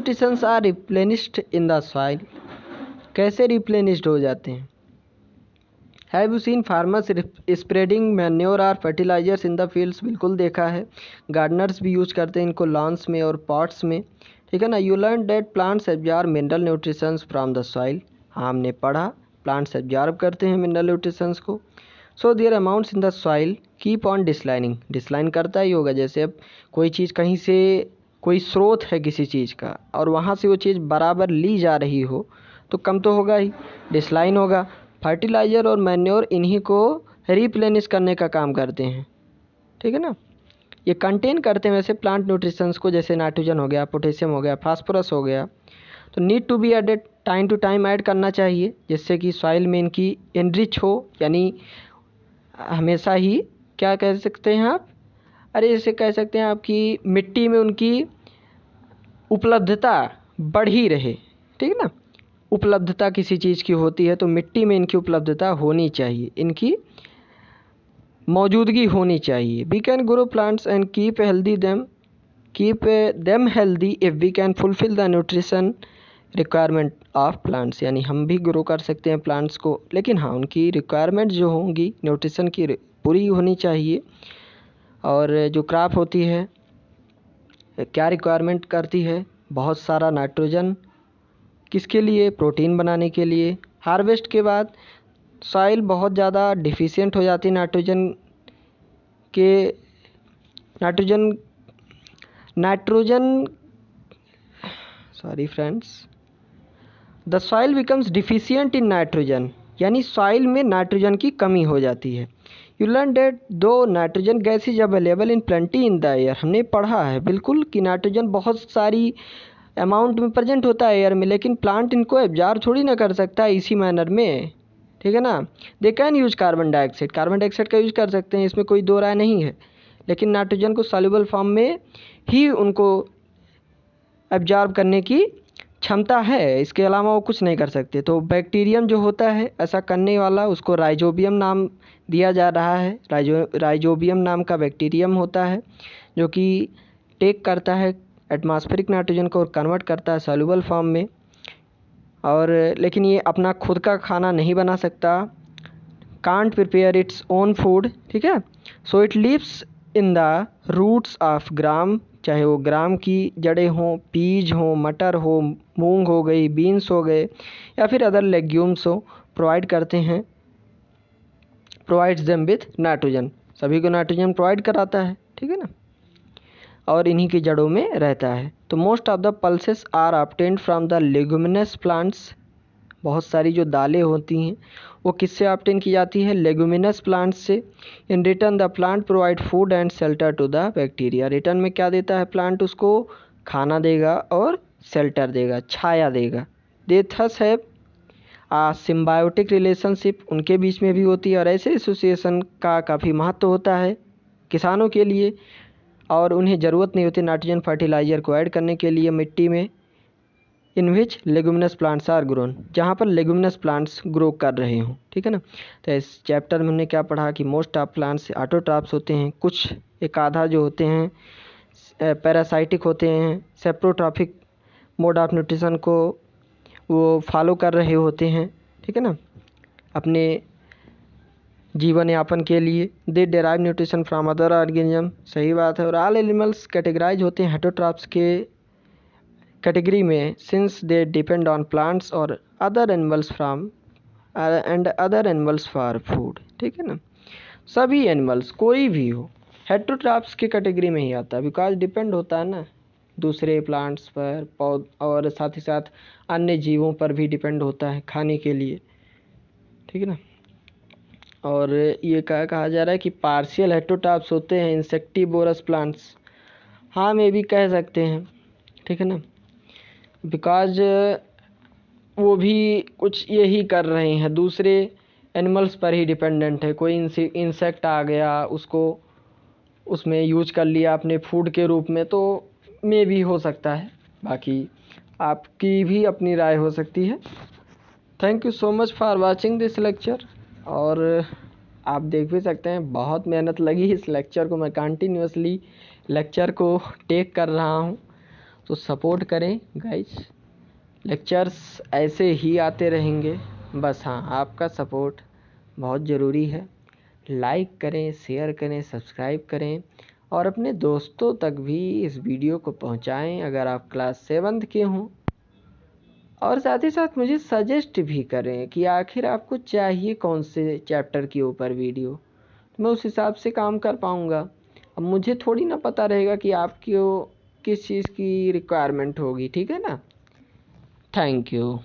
Nutritions are replenished in the soil, कैसे replenished हो जाते हैं? Have you seen farmers spreading manure or fertilizers in the fields, बिल्कुल देखा है, गार्डनर्स भी यूज करते हैं इनको लॉन्स में और पॉट्स में, ठीक है ना। You learn that plants absorb mineral nutritions from the soil, हाँ हमने पढ़ा प्लांट्स एब्जॉर्ब करते हैं मिनरल न्यूट्रिशंस को। So their amounts in the soil keep on declining, decline करता ही होगा, जैसे अब कोई चीज़ कहीं से, कोई स्रोत है किसी चीज़ का और वहाँ से वो चीज़ बराबर ली जा रही हो तो कम तो होगा ही, डिस्लाइन होगा। फर्टिलाइज़र और मैन्योर इन्हीं को रिप्लेनिश करने का काम करते हैं, ठीक है ना। ये कंटेन करते हैं वैसे प्लांट न्यूट्रिशंस को, जैसे नाइट्रोजन हो गया, पोटेशियम हो गया, फास्फोरस हो गया, तो need to be added, time to time add करना चाहिए जिससे कि सॉइल में इनकी एनरिच हो, यानी हमेशा ही क्या कह सकते हैं आप, अरे जैसे कह सकते हैं आपकी मिट्टी में उनकी उपलब्धता बढ़ी रहे, ठीक है ना। उपलब्धता किसी चीज़ की होती है तो मिट्टी में इनकी उपलब्धता होनी चाहिए, इनकी मौजूदगी होनी चाहिए। We can grow plants and keep them healthy if we can fulfil the nutrition requirement of plants, यानी हम भी ग्रो कर सकते हैं प्लांट्स को, लेकिन हाँ उनकी रिक्वायरमेंट जो होंगी न्यूट्रिशन की पूरी होनी चाहिए। और जो क्रॉप होती है क्या रिक्वायरमेंट करती है, बहुत सारा नाइट्रोजन, किसके लिए, प्रोटीन बनाने के लिए। हार्वेस्ट के बाद सॉइल बहुत ज़्यादा डिफिशिएंट हो जाती है के nitrogen sorry friends, the soil becomes deficient in nitrogen, यानी सॉइल में नाइट्रोजन की कमी हो जाती है। यू लर्न डेट दो nitrogen gas is available in plenty in the air, हमने पढ़ा है बिल्कुल कि नाइट्रोजन बहुत सारी अमाउंट में प्रेजेंट होता है एयर में, लेकिन प्लांट इनको एब्जॉर्ब थोड़ी ना कर सकता है इसी मैनर में, ठीक है ना। They can use carbon dioxide, carbon dioxide का यूज कर सकते हैं, इसमें कोई दो राय नहीं है, लेकिन नाइट्रोजन को सॉल्युबल फॉर्म में ही उनको एब्जॉर्ब करने की क्षमता है, इसके अलावा वो कुछ नहीं कर सकते। तो बैक्टीरियम जो होता है ऐसा करने वाला, उसको राइजोबियम नाम दिया जा रहा है। राइजोबियम नाम का बैक्टीरियम होता है जो कि टेक करता है एटमॉस्फेरिक नाइट्रोजन को और कन्वर्ट करता है सॉल्युबल फॉर्म में, और लेकिन ये अपना खुद का खाना नहीं बना सकता, can't prepare its own food, ठीक है। So it lives in the roots of gram, चाहे वो ग्राम की जड़ें हों, पीज हों, मटर हो, मूंग हो गई, बीन्स हो गए, या फिर अदर लेग्यूम्स हो, प्रोवाइड करते हैं, प्रोवाइड्स देम विथ नाइट्रोजन, सभी को नाइट्रोजन प्रोवाइड कराता है, ठीक है ना, और इन्हीं की जड़ों में रहता है। तो most of the pulses are obtained from the leguminous plants, बहुत सारी जो दालें होती हैं वो किससे ऑब्टेन की जाती है, लेगुमिनस प्लांट्स से। In return the plant provide food and shelter to the bacteria, return में क्या देता है प्लांट, उसको खाना देगा और शेल्टर देगा, छाया देगा। They thus have a symbiotic relationship, उनके बीच में भी होती है, और ऐसे एसोसिएशन का काफ़ी महत्व होता है किसानों के लिए, और उन्हें ज़रूरत नहीं होती नाइट्रोजन फर्टिलाइज़र को ऐड करने के लिए मिट्टी में, इन विच लेगुमिनस प्लांट्स आर ग्रोन, जहाँ पर लेगुमिनस प्लांट्स ग्रो कर रहे हों, ठीक है ना। तो इस चैप्टर में हमने क्या पढ़ा कि मोस्ट ऑफ प्लांट्स ऑटोट्रॉप्स होते हैं, कुछ एक आधा जो होते हैं पैरासाइटिक होते हैं, सेप्रोट्रॉपिक मोड ऑफ न्यूट्रिशन को वो फॉलो कर रहे होते हैं, ठीक है ना, अपने जीवन यापन के लिए। They derive nutrition from other organism, सही बात है। और ऑल एनिमल्स कैटेगराइज होते हैं हेटरोट्रॉप्स के कैटेगरी में, since they depend on plants और other animals from and other animals for food, ठीक है ना। सभी एनिमल्स कोई भी हो हेटरोट्रॉप्स की कैटेगरी में ही आता है, बिकॉज डिपेंड होता है ना दूसरे प्लांट्स पर, पौध और साथ ही साथ अन्य जीवों पर भी डिपेंड होता है खाने के लिए, ठीक है ना। और ये क्या कहा जा रहा है कि पार्शियल हेटरोट्रॉप्स होते हैं इंसेक्टिवोरस प्लांट्स, हाँ मैं भी कह सकते हैं, ठीक है ना, बिकॉज वो भी कुछ यही कर रहे हैं, दूसरे एनिमल्स पर ही डिपेंडेंट है। कोई इंसेक्ट आ गया, उसको उसमें यूज कर लिया अपने फूड के रूप में, तो मे भी हो सकता है, बाकी आपकी भी अपनी राय हो सकती है। Thank you so much for watching this lecture. और आप देख भी सकते हैं बहुत मेहनत लगी इस लेक्चर को, मैं कंटिन्यूसली लेक्चर को टेक कर रहा हूँ। तो सपोर्ट करें गाइज, लेक्चर्स ऐसे ही आते रहेंगे। बस हाँ, आपका सपोर्ट बहुत ज़रूरी है। लाइक करें, शेयर करें, सब्सक्राइब करें और अपने दोस्तों तक भी इस वीडियो को पहुंचाएं अगर आप क्लास 7th के हों। और साथ ही साथ मुझे सजेस्ट भी करें कि आखिर आपको चाहिए कौन से चैप्टर के ऊपर वीडियो, तो मैं उस हिसाब से काम कर पाऊँगा। अब मुझे थोड़ी ना पता रहेगा कि आपको किस चीज़ की रिक्वायरमेंट होगी, ठीक है ना। Thank you.